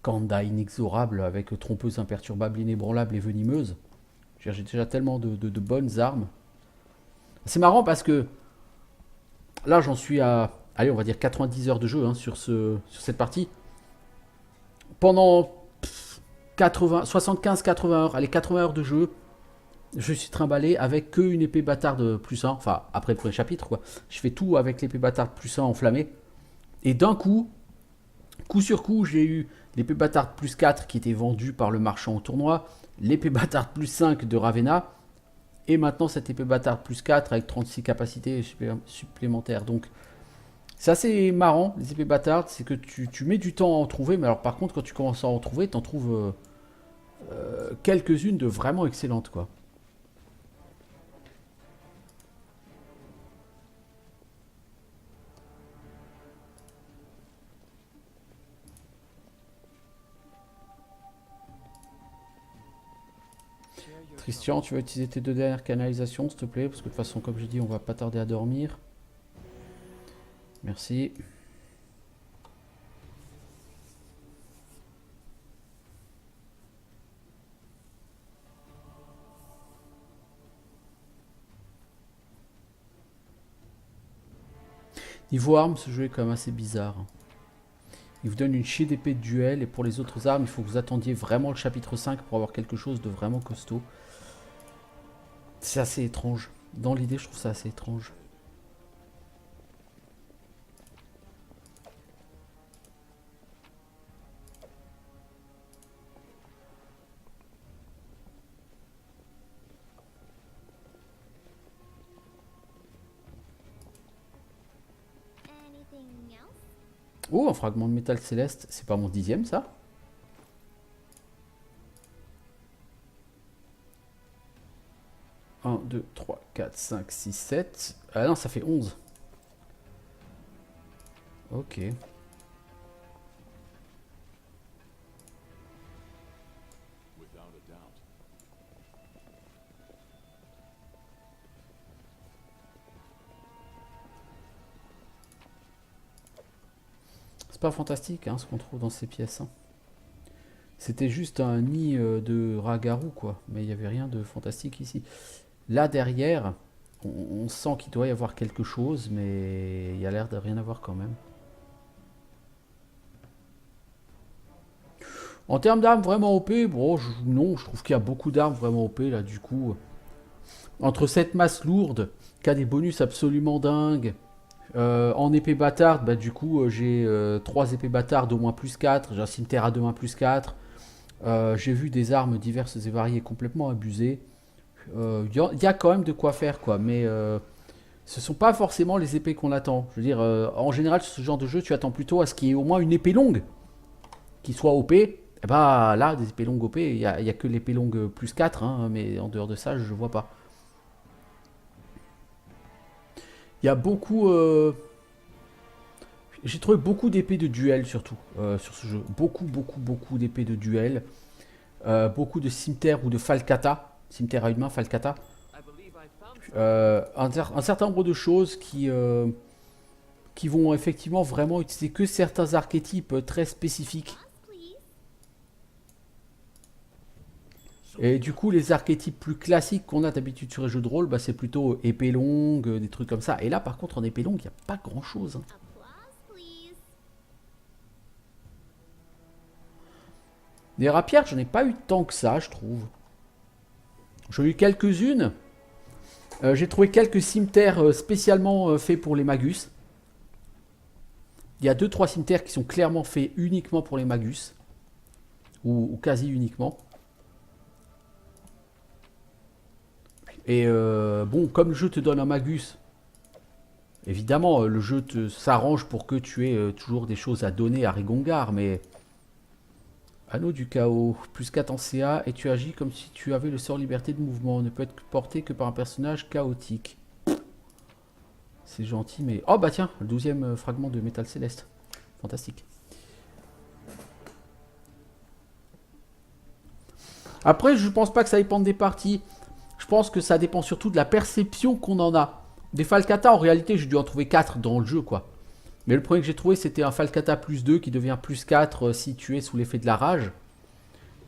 Kanda inexorable avec trompeuse imperturbable, inébranlable et venimeuse. J'ai déjà tellement de bonnes armes. C'est marrant parce que là j'en suis à, allez on va dire 90 heures de jeu hein, sur cette partie. Pendant 75-80 heures, allez 80 heures de jeu, je suis trimballé avec que une épée bâtarde plus 1, enfin après le premier chapitre quoi. Je fais tout avec l'épée bâtarde plus 1 enflammée. Et d'un coup sur coup, j'ai eu l'épée bâtarde plus 4 qui était vendue par le marchand au tournoi, l'épée bâtarde plus 5 de Ravenna, et maintenant cette épée bâtarde plus 4 avec 36 capacités supplémentaires. Donc c'est assez marrant les épées bâtardes, c'est que tu mets du temps à en trouver, mais alors par contre quand tu commences à en trouver, t'en trouves quelques-unes de vraiment excellentes quoi. Christian, tu vas utiliser tes 2 dernières canalisations, s'il te plaît, parce que de toute façon, comme j'ai dit, on va pas tarder à dormir. Merci. Niveau armes, ce jeu est quand même assez bizarre. Il vous donne une chier d'épée de duel, et pour les autres armes, il faut que vous attendiez vraiment le chapitre 5 pour avoir quelque chose de vraiment costaud. C'est assez étrange. Dans l'idée, je trouve ça assez étrange. Oh, un fragment de métal céleste. C'est pas mon 10e, ça? Un, 2, 3, 4, 5, 6, 7. Ah non, ça fait 11. Ok. C'est pas fantastique hein, ce qu'on trouve dans ces pièces. Hein. C'était juste un nid de Ragaru, quoi. Mais il n'y avait rien de fantastique ici. Là, derrière, on sent qu'il doit y avoir quelque chose, mais il y a l'air de rien avoir quand même. En termes d'armes vraiment OP, bon, non, je trouve qu'il y a beaucoup d'armes vraiment OP, là, du coup. Entre cette masse lourde, qui a des bonus absolument dingues, en épée bâtarde, bah, du coup, j'ai 3 épées bâtardes au moins plus 4, j'ai un cimetière à 2 moins plus 4. J'ai vu des armes diverses et variées complètement abusées. Y a quand même de quoi faire, quoi, mais ce sont pas forcément les épées qu'on attend. Je veux dire, en général, sur ce genre de jeu, tu attends plutôt à ce qu'il y ait au moins une épée longue qui soit OP. Et bah là, des épées longues OP, y a que l'épée longue plus 4, hein, mais en dehors de ça, je vois pas. Il y a beaucoup. J'ai trouvé beaucoup d'épées de duel surtout sur ce jeu. Beaucoup d'épées de duel. Beaucoup de cimetières ou de falcata. Cimetière à une main, falcata. Un certain nombre de choses qui vont effectivement vraiment utiliser que certains archétypes très spécifiques. Et du coup, les archétypes plus classiques qu'on a d'habitude sur les jeux de rôle, bah, c'est plutôt épée longue, des trucs comme ça. Et là, par contre, en épée longue, il n'y a pas grand chose. Hein. Des rapières, j'en ai pas eu tant que ça, je trouve. J'en ai eu quelques-unes. J'ai trouvé quelques cimetières spécialement faits pour les magus. Il y a 2-3 cimetières qui sont clairement faits uniquement pour les magus. Ou quasi uniquement. Et bon, comme le jeu te donne un magus, évidemment, le jeu s'arrange pour que tu aies toujours des choses à donner à Rigongar, mais... Anneau du chaos, plus 4 en CA, et tu agis comme si tu avais le sort liberté de mouvement. Ne peut être porté que par un personnage chaotique. C'est gentil, mais... Oh bah tiens, le 12e fragment de métal céleste. Fantastique. Après, je pense pas que ça dépende des parties. Je pense que ça dépend surtout de la perception qu'on en a. Des Falcata, en réalité, j'ai dû en trouver 4 dans le jeu, quoi. Mais le premier que j'ai trouvé, c'était un Falcata plus 2 qui devient plus 4 si tu es sous l'effet de la rage.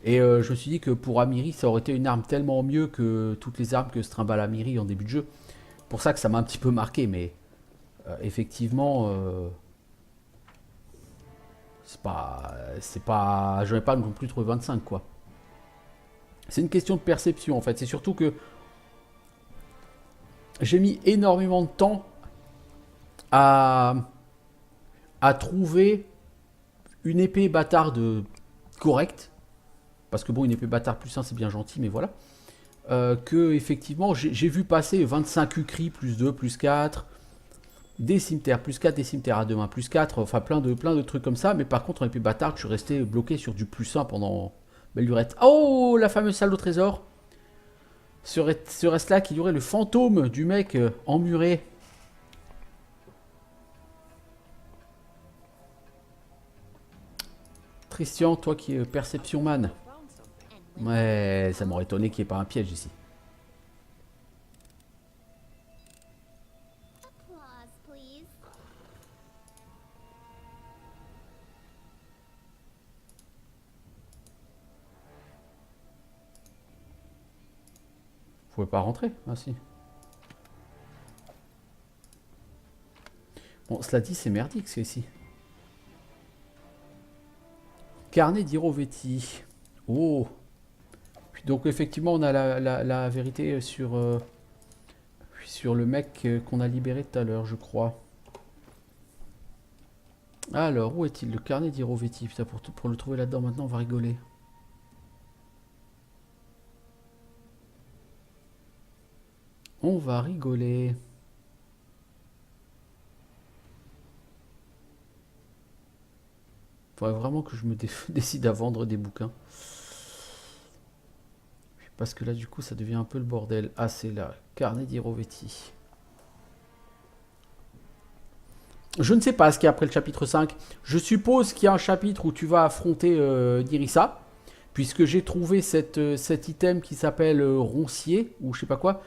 Et je me suis dit que pour Amiri, ça aurait été une arme tellement mieux que toutes les armes que se trimballe Amiri en début de jeu. Pour ça que ça m'a un petit peu marqué, mais effectivement, c'est pas, j'aurais pas non plus trouvé 25, quoi. C'est une question de perception, en fait. C'est surtout que j'ai mis énormément de temps à trouver une épée bâtarde correcte. Parce que bon, une épée bâtarde plus 1, c'est bien gentil, mais voilà. Que effectivement, j'ai vu passer 25 Ukri plus 2, plus 4. Des cimetières plus 4, des cimetières à 2 mains plus 4. Enfin, plein de trucs comme ça. Mais par contre, en épée bâtarde, je suis resté bloqué sur du plus 1 pendant belle lurette. Oh, la fameuse salle au trésor. Serait-ce là qu'il y aurait le fantôme du mec emmuré? Christian, toi qui es Perception Man. Ouais, ça m'aurait étonné qu'il n'y ait pas un piège ici. Vous pouvez pas rentrer? Ah si. Bon, cela dit, c'est merdique, c'est ici. Carnet d'Irovetti. Oh. Donc effectivement, on a la vérité sur le mec qu'on a libéré tout à l'heure, je crois. Alors, où est-il? Le carnet d'Irovetti. Putain, pour le trouver là-dedans, maintenant, on va rigoler. On va rigoler. Faudrait vraiment que je me décide à vendre des bouquins. Parce que là, du coup, ça devient un peu le bordel. Ah, c'est là. Carnet d'Irovetti. Je ne sais pas ce qu'il y a après le chapitre 5. Je suppose qu'il y a un chapitre où tu vas affronter Nirissa. Puisque j'ai trouvé cet item qui s'appelle roncier, ou je sais pas quoi.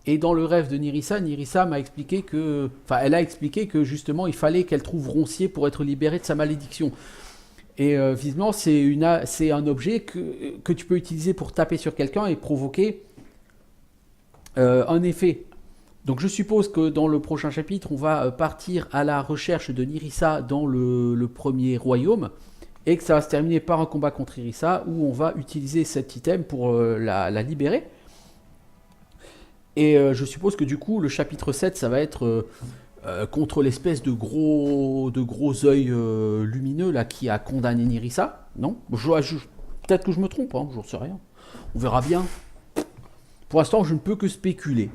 Et dans le rêve de Nirissa m'a expliqué que... Enfin, elle a expliqué que justement, il fallait qu'elle trouve roncier pour être libérée de sa malédiction. Et visiblement, c'est un objet que tu peux utiliser pour taper sur quelqu'un et provoquer un effet. Donc je suppose que dans le prochain chapitre, on va partir à la recherche de Nirissa dans le premier royaume. Et que ça va se terminer par un combat contre Nirissa où on va utiliser cet item pour la libérer. Et je suppose que du coup, le chapitre 7, ça va être contre l'espèce de gros œil lumineux là, qui a condamné Nirissa. Non, peut-être que je me trompe, hein, j'en sais rien. On verra bien. Pour l'instant, je ne peux que spéculer.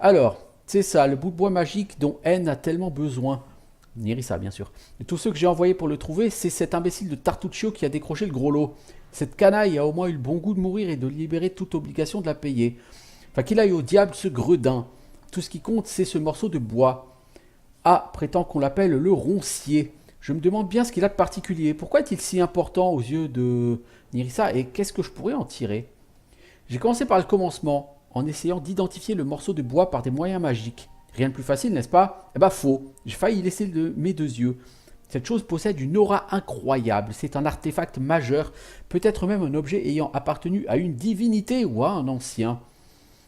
Alors, c'est ça, le bout de bois magique dont N a tellement besoin. Nirissa, bien sûr. Et tous ceux que j'ai envoyés pour le trouver, c'est cet imbécile de Tartuccio qui a décroché le gros lot. Cette canaille a au moins eu le bon goût de mourir et de libérer toute obligation de la payer. Enfin, qu'il aille au diable ce gredin. Tout ce qui compte, c'est ce morceau de bois. Ah, prétend qu'on l'appelle le roncier. Je me demande bien ce qu'il a de particulier. Pourquoi est-il si important aux yeux de Nirissa et qu'est-ce que je pourrais en tirer? J'ai commencé par le commencement, en essayant d'identifier le morceau de bois par des moyens magiques. Rien de plus facile, n'est-ce pas? Eh ben faux. J'ai failli y laisser mes deux yeux. Cette chose possède une aura incroyable. C'est un artefact majeur, peut-être même un objet ayant appartenu à une divinité ou à un ancien.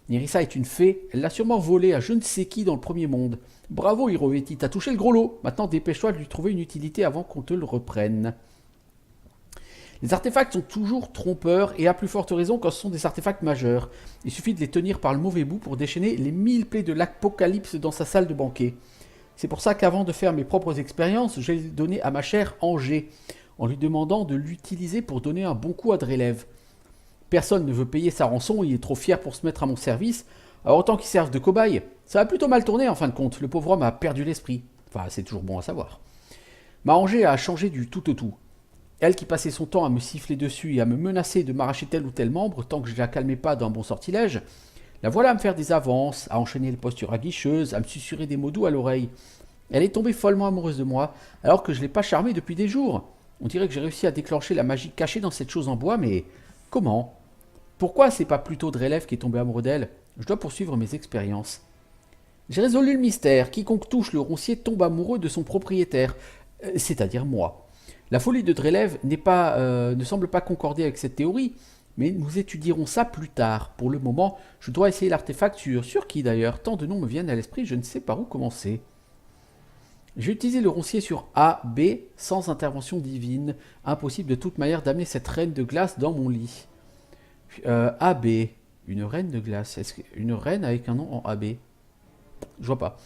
Nirissa est une fée, elle l'a sûrement volé à je ne sais qui dans le premier monde. Bravo Irovetti, t'as touché le gros lot. Maintenant dépêche-toi de lui trouver une utilité avant qu'on te le reprenne. Les artefacts sont toujours trompeurs et à plus forte raison quand ce sont des artefacts majeurs. Il suffit de les tenir par le mauvais bout pour déchaîner les 1000 plaies de l'apocalypse dans sa salle de banquet. C'est pour ça qu'avant de faire mes propres expériences, j'ai donné à ma chère Angers, en lui demandant de l'utiliser pour donner un bon coup à Drelev. Personne ne veut payer sa rançon, il est trop fier pour se mettre à mon service, alors autant qu'il serve de cobaye. Ça a plutôt mal tourné en fin de compte, le pauvre homme a perdu l'esprit. Enfin, c'est toujours bon à savoir. Ma Angers a changé du tout au tout. Elle qui passait son temps à me siffler dessus et à me menacer de m'arracher tel ou tel membre tant que je ne la calmais pas d'un bon sortilège, la voilà à me faire des avances, à enchaîner les postures aguicheuses, à me susurrer des mots doux à l'oreille. Elle est tombée follement amoureuse de moi, alors que je ne l'ai pas charmée depuis des jours. On dirait que j'ai réussi à déclencher la magie cachée dans cette chose en bois, mais comment? Pourquoi c'est pas plutôt Drelev qui est tombé amoureux d'elle? Je dois poursuivre mes expériences. J'ai résolu le mystère. Quiconque touche le roncier tombe amoureux de son propriétaire, c'est-à-dire moi. La folie de Drelev ne semble pas concorder avec cette théorie, mais nous étudierons ça plus tard. Pour le moment, je dois essayer l'artefact sur qui d'ailleurs? Tant de noms me viennent à l'esprit, je ne sais par où commencer. J'ai utilisé le roncier sur A, B, sans intervention divine. Impossible de toute manière d'amener cette reine de glace dans mon lit. A, B, une reine de glace. Est-ce qu'une reine avec un nom en A, B? Je vois pas.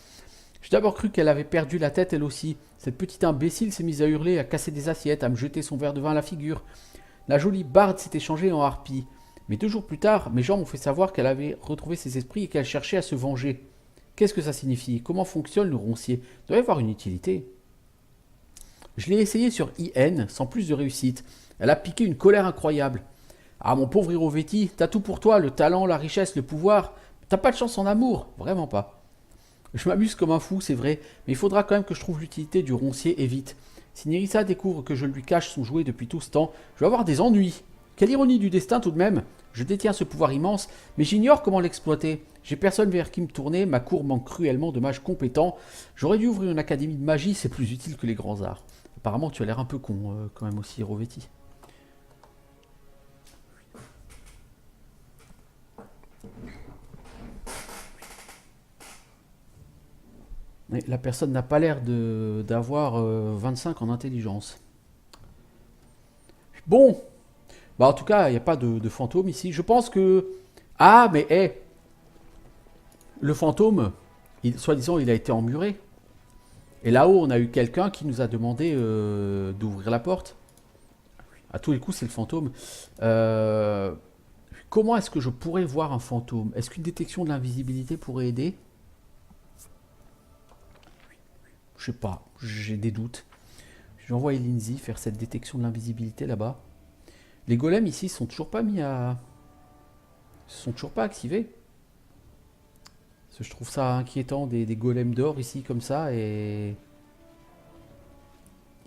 J'ai d'abord cru qu'elle avait perdu la tête elle aussi. Cette petite imbécile s'est mise à hurler, à casser des assiettes, à me jeter son verre de vin à la figure. La jolie barde s'était changée en harpie. Mais 2 jours plus tard, mes gens m'ont fait savoir qu'elle avait retrouvé ses esprits et qu'elle cherchait à se venger. Qu'est-ce que ça signifie? Comment fonctionne le roncier? Il doit y avoir une utilité. Je l'ai essayé sur IN, sans plus de réussite. Elle a piqué une colère incroyable. Ah mon pauvre Hirovetti, t'as tout pour toi, le talent, la richesse, le pouvoir. T'as pas de chance en amour, vraiment pas. Je m'amuse comme un fou, c'est vrai, mais il faudra quand même que je trouve l'utilité du roncier et vite. Si Nerissa découvre que je lui cache son jouet depuis tout ce temps, je vais avoir des ennuis. Quelle ironie du destin tout de même. Je détiens ce pouvoir immense, mais j'ignore comment l'exploiter. J'ai personne vers qui me tourner, ma cour manque cruellement de mages compétents. J'aurais dû ouvrir une académie de magie, c'est plus utile que les grands arts. Apparemment, tu as l'air un peu con quand même aussi, Hirovetti. Mais la personne n'a pas l'air d'avoir 25 en intelligence. Bon, bah en tout cas, il n'y a pas de fantôme ici. Je pense que... Ah, mais le fantôme, soi-disant, il a été emmuré. Et là-haut, on a eu quelqu'un qui nous a demandé d'ouvrir la porte. À tous les coups, c'est le fantôme. Comment est-ce que je pourrais voir un fantôme? Est-ce qu'une détection de l'invisibilité pourrait aider? Je sais pas, j'ai des doutes. Je vais envoyer Lindsay faire cette détection de l'invisibilité là-bas. Les golems ici sont toujours pas mis à... sont toujours pas activés. Parce que je trouve ça inquiétant, des golems d'or ici comme ça et...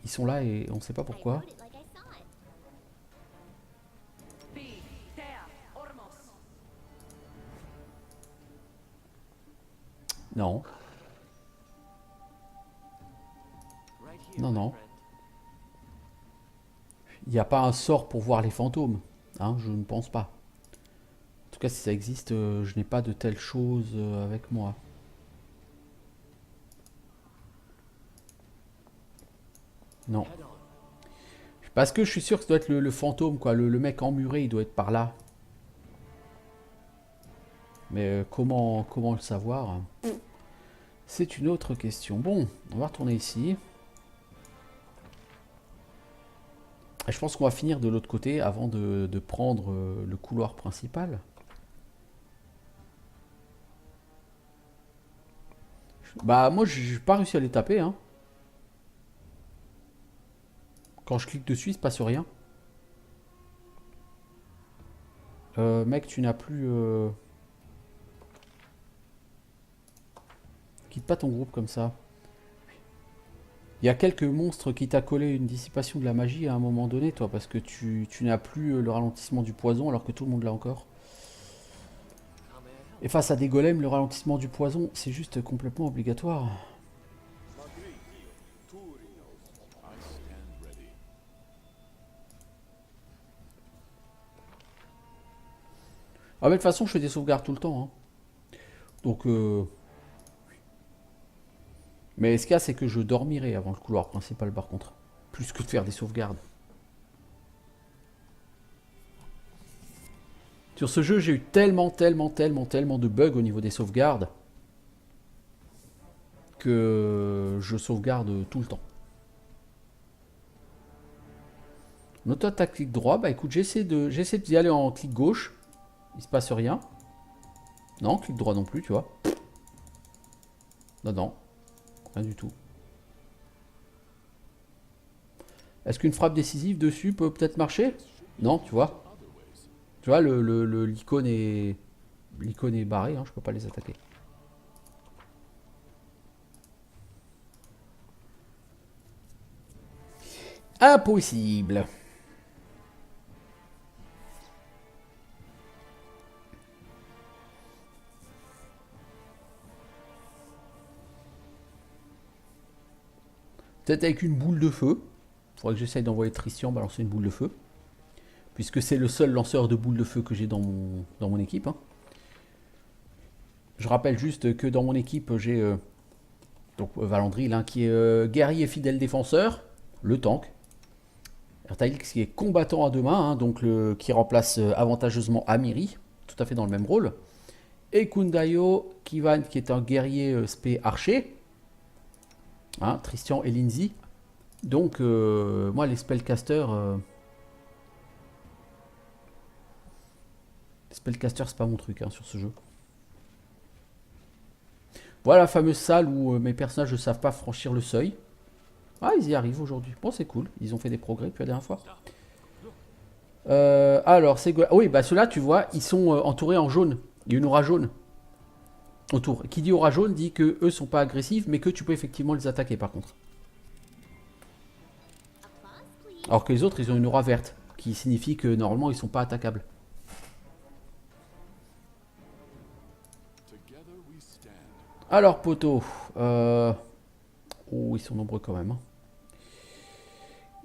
Ils sont là et on sait pas pourquoi. Non. Non, non. Il n'y a pas un sort pour voir les fantômes. Hein, je ne pense pas. En tout cas, si ça existe, je n'ai pas de telles choses avec moi. Non. Parce que je suis sûr que ça doit être le fantôme, quoi. Le mec emmuré, il doit être par là. Mais comment le savoir? C'est une autre question. Bon, on va retourner ici. Et je pense qu'on va finir de l'autre côté avant de prendre le couloir principal. Bah moi j'ai pas réussi à les taper hein. Quand je clique dessus il se passe rien. Mec tu n'as plus... Quitte pas ton groupe comme ça. Il y a quelques monstres qui t'a collé une dissipation de la magie à un moment donné toi. Parce que tu n'as plus le ralentissement du poison alors que tout le monde l'a encore. Et face à des golems le ralentissement du poison c'est juste complètement obligatoire. Ah mais de toute façon je fais des sauvegardes tout le temps hein. Donc mais ce qu'il y a c'est que je dormirai avant le couloir principal par contre. Plus que de faire des sauvegardes. Sur ce jeu, j'ai eu tellement de bugs au niveau des sauvegardes que je sauvegarde tout le temps. Auto-attaque clic droit, bah écoute, j'essaie d'y aller en clic gauche. Il se passe rien. Non, clic droit non plus, tu vois. Non, non. Rien du tout. Est-ce qu'une frappe décisive dessus peut peut-être marcher? Non, tu vois. Tu vois, l'icône est barrée, hein, je peux pas les attaquer. Impossible. Peut-être avec une boule de feu. Il faudrait que j'essaye d'envoyer Tristian balancer une boule de feu. Puisque c'est le seul lanceur de boules de feu que j'ai dans mon équipe. Hein. Je rappelle juste que dans mon équipe, j'ai Valandril, hein, qui est guerrier fidèle défenseur, le tank. Ertailix qui est combattant à deux mains, hein, donc qui remplace avantageusement Amiri, tout à fait dans le même rôle. Et Kundayo Kivan qui est un guerrier spé archer. Hein, Tristian et Lindsay. Donc moi les spellcasters... Spellcaster, c'est pas mon truc hein, sur ce jeu. Voilà la fameuse salle où mes personnages ne savent pas franchir le seuil. Ah, ils y arrivent aujourd'hui. Bon, c'est cool. Ils ont fait des progrès depuis la dernière fois. Alors, c'est... oui, bah ceux-là, tu vois, ils sont entourés en jaune. Il y a une aura jaune autour. Qui dit aura jaune dit que eux sont pas agressifs, mais que tu peux effectivement les attaquer par contre. Alors que les autres, ils ont une aura verte, qui signifie que normalement, ils sont pas attaquables. Alors, poteau. Oh, ils sont nombreux quand même. Hein.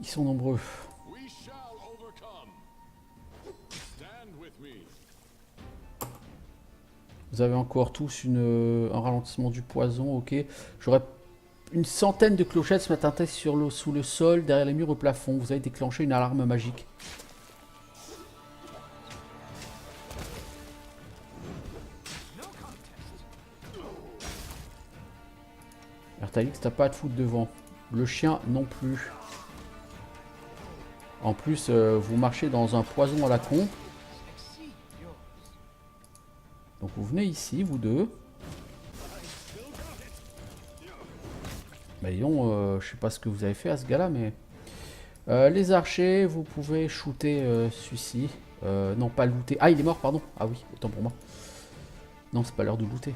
Ils sont nombreux. Vous avez encore tous un ralentissement du poison, ok. J'aurais une centaine de clochettes se mettent sous le sol, derrière les murs au plafond. Vous avez déclenché une alarme magique. Ertailix, t'as pas à te foutre devant. Le chien non plus. En plus, vous marchez dans un poison à la con. Donc vous venez ici, vous deux. Bah disons, je sais pas ce que vous avez fait à ce gars-là, mais... les archers, vous pouvez shooter celui-ci. Non, pas looter. Ah, il est mort, pardon. Ah oui, autant pour moi. Non, c'est pas l'heure de looter.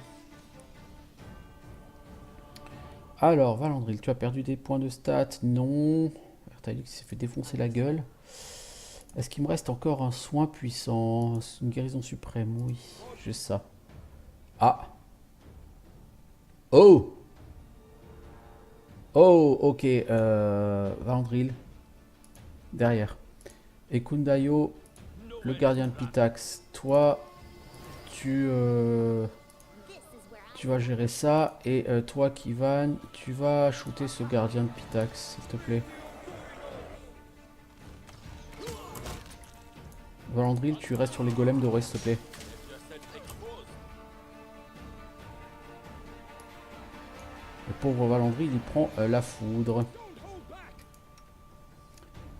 Alors, Valandril, tu as perdu des points de stats? Non. Ertailix s'est fait défoncer la gueule. Est-ce qu'il me reste encore un soin puissant? Une guérison suprême? Oui, j'ai ça. Ah. Oh. Oh, ok. Valandril. Derrière. Et Kundayo, le gardien de Pitax. Toi, tu vas gérer ça. Et toi, Kivan, tu vas shooter ce gardien de Pitax, s'il te plaît. Valandril, tu restes sur les golems dorés, s'il te plaît. Le pauvre Valandril, il prend la foudre.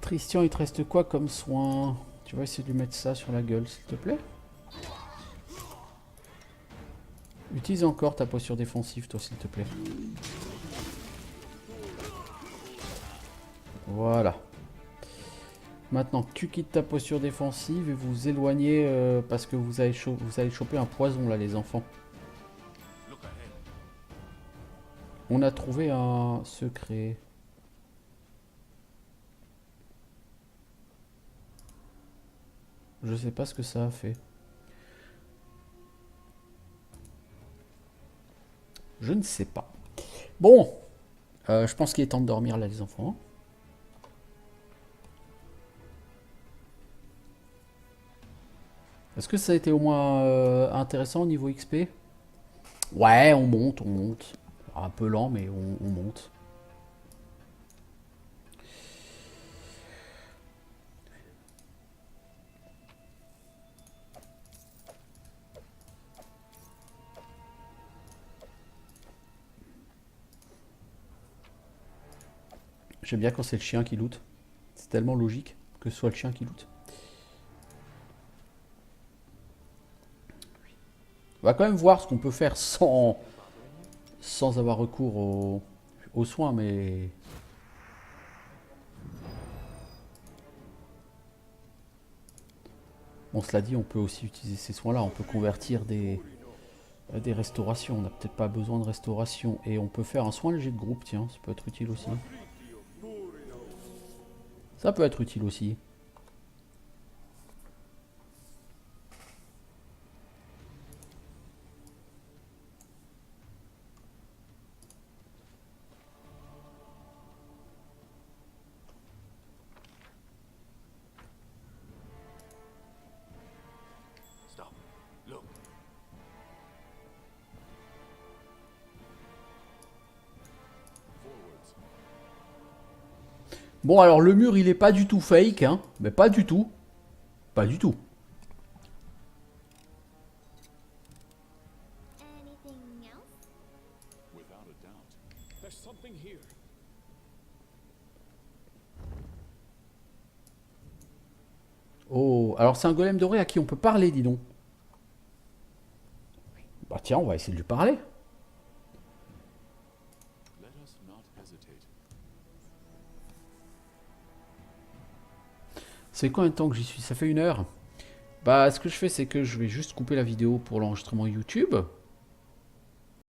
Tristian, il te reste quoi comme soin? Tu vas essayer de lui mettre ça sur la gueule, s'il te plaît. Utilise encore ta posture défensive, toi, s'il te plaît. Voilà. Maintenant, tu quittes ta posture défensive et vous vous éloignez parce que vous allez choper un poison, là, les enfants. On a trouvé un secret. Je sais pas ce que ça a fait. Je ne sais pas. Bon, je pense qu'il est temps de dormir là les enfants. Est-ce que ça a été au moins intéressant au niveau XP? Ouais, on monte, on monte. Un peu lent, mais on monte. J'aime bien quand c'est le chien qui loot. C'est tellement logique que ce soit le chien qui loot. On va quand même voir ce qu'on peut faire sans avoir recours aux soins, mais... Bon, cela dit, on peut aussi utiliser ces soins-là. On peut convertir des restaurations. On n'a peut-être pas besoin de restauration. Et on peut faire un soin léger de groupe, tiens. Ça peut être utile aussi. Ça peut être utile aussi. Bon, alors le mur, il est pas du tout fake, hein. Mais pas du tout. Pas du tout. Oh, alors c'est un golem doré à qui on peut parler, dis donc. Bah tiens, on va essayer de lui parler. C'est combien de temps que j'y suis? Ça fait 1 heure. Bah, ce que je fais, c'est que je vais juste couper la vidéo pour l'enregistrement YouTube.